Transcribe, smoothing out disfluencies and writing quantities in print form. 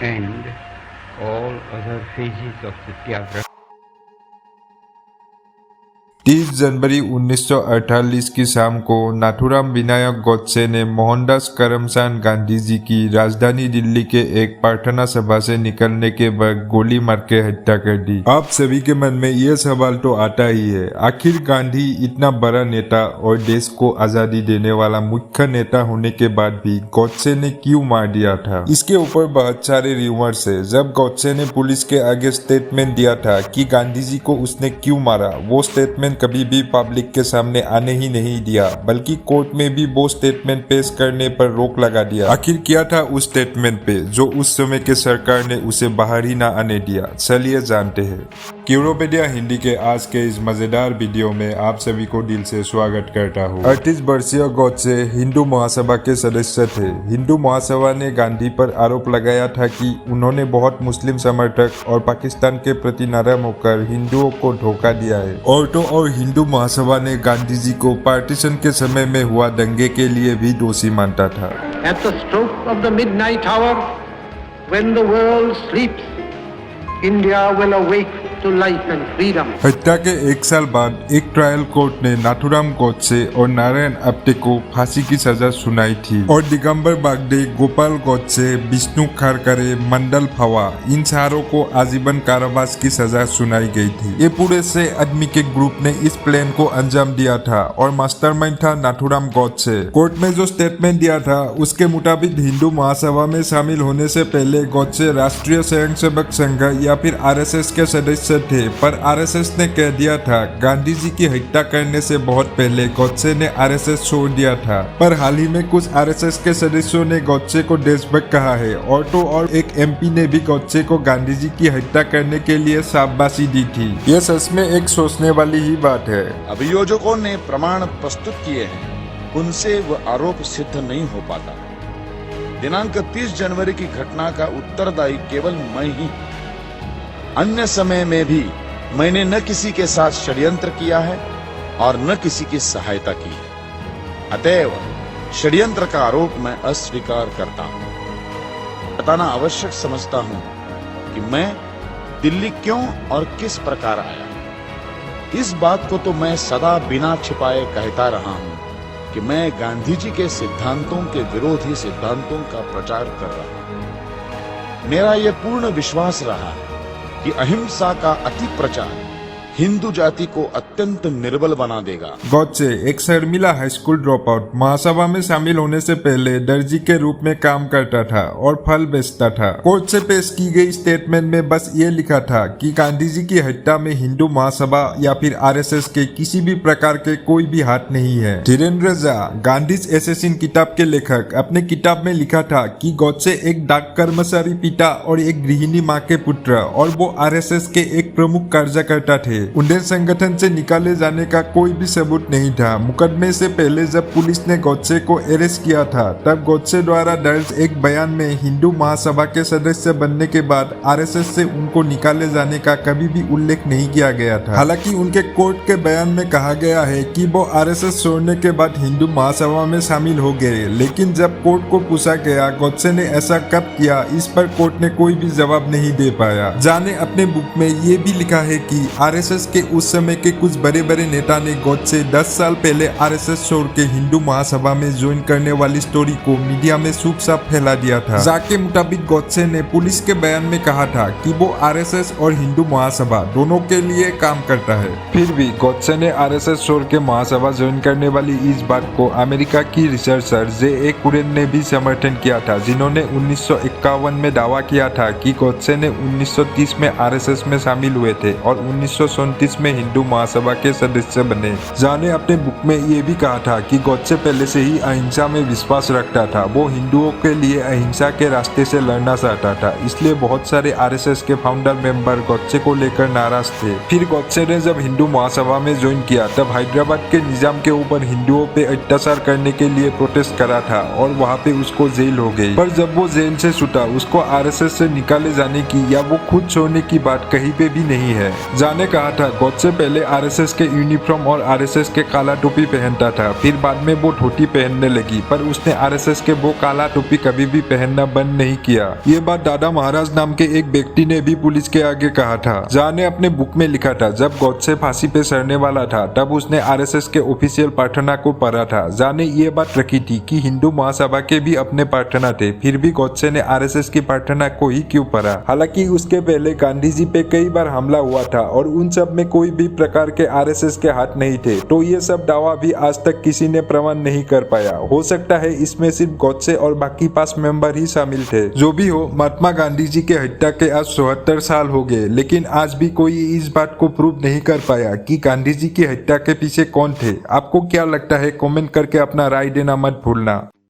and all other phases of Satyagraha. 30 जनवरी 1948 की शाम को नाथुराम विनायक गोडसे ने मोहनदास करमचंद गांधी जी की राजधानी दिल्ली के एक प्रार्थना सभा से निकलने के बाद गोली मार के हत्या कर दी। आप सभी के मन में यह सवाल तो आता ही है, आखिर गांधी इतना बड़ा नेता और देश को आजादी देने वाला मुख्य नेता होने के बाद भी गोडसे ने क्यों मार दिया था। इसके ऊपर बहुत सारे रूमर्स है। जब गोडसे ने पुलिस के आगे स्टेटमेंट दिया था कि गांधी जी को उसने क्यों मारा, वो स्टेटमेंट कभी भी पब्लिक के सामने आने ही नहीं दिया, बल्कि कोर्ट में भी वो स्टेटमेंट पेश करने पर रोक लगा दिया। आखिर क्या था उस स्टेटमेंट पे जो उस समय के सरकार ने उसे बाहर ही ना आने दिया, चलिए जानते हैं। क्यूरोपेडिया हिंदी के आज के इस मजेदार वीडियो में आप सभी को दिल से स्वागत करता हूँ। 38 वर्षीय गोडसे हिंदू महासभा के सदस्य थे। हिंदू महासभा ने गांधी पर आरोप लगाया था कि उन्होंने बहुत मुस्लिम समर्थक और पाकिस्तान के प्रति नरम होकर हिंदुओं को धोखा दिया है। औरतों और हिंदू महासभा ने गांधी जी को पार्टीशन के समय में हुआ दंगे के लिए भी दोषी मानता था। At the stroke of the midnight hour, when the world sleeps, India will awake to life and freedom. हत्या के एक साल बाद एक ट्रायल कोर्ट ने नाथुराम गोडसे और नारायण आप्टे को फांसी की सजा सुनाई थी और दिगंबर बागडे, गोपाल गोडसे, विष्णु खारकरे, मंडल फवा, इन चारों को आजीवन कारावास की सजा सुनाई गई थी। ये पूरे 6 आदमी के ग्रुप ने इस प्लान को अंजाम दिया था और मास्टरमाइंड था नाथुराम गोडसे। कोर्ट में जो स्टेटमेंट दिया था उसके मुताबिक हिंदू महासभा में शामिल होने से पहले गोडसे राष्ट्रीय स्वयंसेवक संघ या फिर आरएसएस के सदस्य थे, पर आरएसएस ने कह दिया था गांधी जी की हत्या करने से बहुत पहले गोडसे ने आरएसएस छोड़ दिया था। पर हाल ही में कुछ आरएसएस के सदस्यों ने गोडसे को देशभक्त कहा है और तो और एक एमपी ने भी गोडसे को गांधी जी की हत्या करने के लिए शाबाशी दी थी। यह सच में एक सोचने वाली ही बात है। अभियोजकों ने प्रमाण प्रस्तुत किए हैं, उनसे वह आरोप सिद्ध नहीं हो पाता। दिनांक 30 जनवरी की घटना का उत्तरदायी केवल मैं ही। अन्य समय में भी मैंने न किसी के साथ षड्यंत्र किया है और न किसी की सहायता की है। अतएव षड्यंत्र का आरोप मैं अस्वीकार करता हूं। बताना आवश्यक समझता हूं कि मैं दिल्ली क्यों और किस प्रकार आया। इस बात को तो मैं सदा बिना छिपाए कहता रहा हूं कि मैं गांधी जी के सिद्धांतों के विरोधी सिद्धांतों का प्रचार कर रहा हूं। मेरा यह पूर्ण विश्वास रहा है कि अहिंसा का अति प्रचार हिंदू जाति को अत्यंत निर्बल बना देगा। गोडसे एक शर्मिला high school dropout Mahasabha में शामिल होने से पहले दर्जी के रूप में काम करता था और फल बेचता था। कोर्ट से पेश की गई स्टेटमेंट में बस ये लिखा था कि गांधी जी की हत्या में हिंदू महासभा या फिर आरएसएस के किसी भी प्रकार के कोई भी हाथ नहीं है। धीरेन्द्र झा, गांधीज एसेसिन किताब के लेखक, अपने किताब में लिखा था कि गोडसे एक डाक कर्मचारी पिता और एक गृहिणी माँ के पुत्र और वो आरएसएस के एक प्रमुख कार्यकर्ता थे। उन्हें संगठन से निकाले जाने का कोई भी सबूत नहीं था। मुकदमे से पहले जब पुलिस ने गोडसे को अरेस्ट किया था तब गोडसे द्वारा दर्ज एक बयान में हिंदू महासभा के सदस्य बनने के बाद आरएसएस से उनको निकाले जाने का कभी भी उल्लेख नहीं किया गया था। हालांकि उनके कोर्ट के बयान में कहा गया है कि वो आरएसएस छोड़ने के बाद हिंदू महासभा में शामिल हो गए, लेकिन जब कोर्ट को पूछा गया गोडसे ने ऐसा कब किया, इस पर कोर्ट ने कोई भी जवाब नहीं दे पाया। झा ने अपने बुक में ये भी लिखा है कि आरएसएस के उस समय के कुछ बड़े बड़े नेता ने गोडसे 10 साल पहले आरएसएस छोड़ के हिंदू महासभा में ज्वाइन करने वाली स्टोरी को मीडिया में सूप साफ फैला दिया था। झा के मुताबिक गोडसे ने पुलिस के बयान में कहा था कि वो आरएसएस और हिंदू महासभा दोनों के लिए काम करता है। फिर भी गोडसे ने आरएसएस छोड़ के महासभा ज्वाइन करने वाली इस बात को अमेरिका की रिसर्चर जे.ए. कुरेन ने भी समर्थन किया था, जिन्होंने 1951 में दावा किया था कि गोडसे ने 1930 में आरएसएस में शामिल हुए थे और 1937 में हिंदू महासभा के सदस्य बने। झा ने अपने बुक में ये भी कहा था कि गोडसे पहले से ही अहिंसा में विश्वास रखता था। वो हिंदुओं के लिए अहिंसा के रास्ते से लड़ना चाहता था, इसलिए बहुत सारे आरएसएस के फाउंडर मेंबर गोडसे को लेकर नाराज थे। फिर गोडसे ने जब हिंदू महासभा में ज्वाइन किया तब हैदराबाद के निजाम के ऊपर हिंदुओं पे अत्याचार करने के लिए प्रोटेस्ट करा था और वहाँ पे उसको जेल हो गई। पर जब वो जेल से छूटा उसको आरएसएस से निकाले जाने की या वो खुद छोड़ने की बात कहीं पे भी नहीं है। झा ने कहा था गॉडसे पहले आरएसएस के यूनिफॉर्म और आरएसएस के काला टोपी पहनता था, फिर बाद में वो धोती पहनने लगी, पर उसने आरएसएस के वो काला टोपी कभी भी पहनना बंद नहीं किया। ये बात दादा महाराज नाम के एक व्यक्ति ने भी पुलिस के आगे कहा था। झा ने अपने बुक में लिखा था जब गॉडसे फांसी पे सड़ने वाला था तब उसने आरएसएस के ऑफिशियल प्रार्थना को पढ़ा था। झा ने ये बात रखी थी कि हिंदू महासभा के भी अपने प्रार्थना थे, फिर भी गॉडसे ने आरएसएस की प्रार्थना को ही क्यों पढ़ा। हालांकि उसके पहले गांधी जी पे कई बार हमला हुआ था और उन सब में कोई भी प्रकार के आरएसएस के हाथ नहीं थे, तो ये सब दावा भी आज तक किसी ने प्रमाण नहीं कर पाया। हो सकता है इसमें सिर्फ गॉडसे और बाकी 5 मेंबर ही शामिल थे। जो भी हो, महात्मा गांधी जी के हत्या के आज 74 साल हो गए, लेकिन आज भी कोई इस बात को प्रूव नहीं कर पाया कि गांधी जी की हत्या के पीछे कौन थे। आपको क्या लगता है? कमेंट करके अपना राय देना मत भूलना।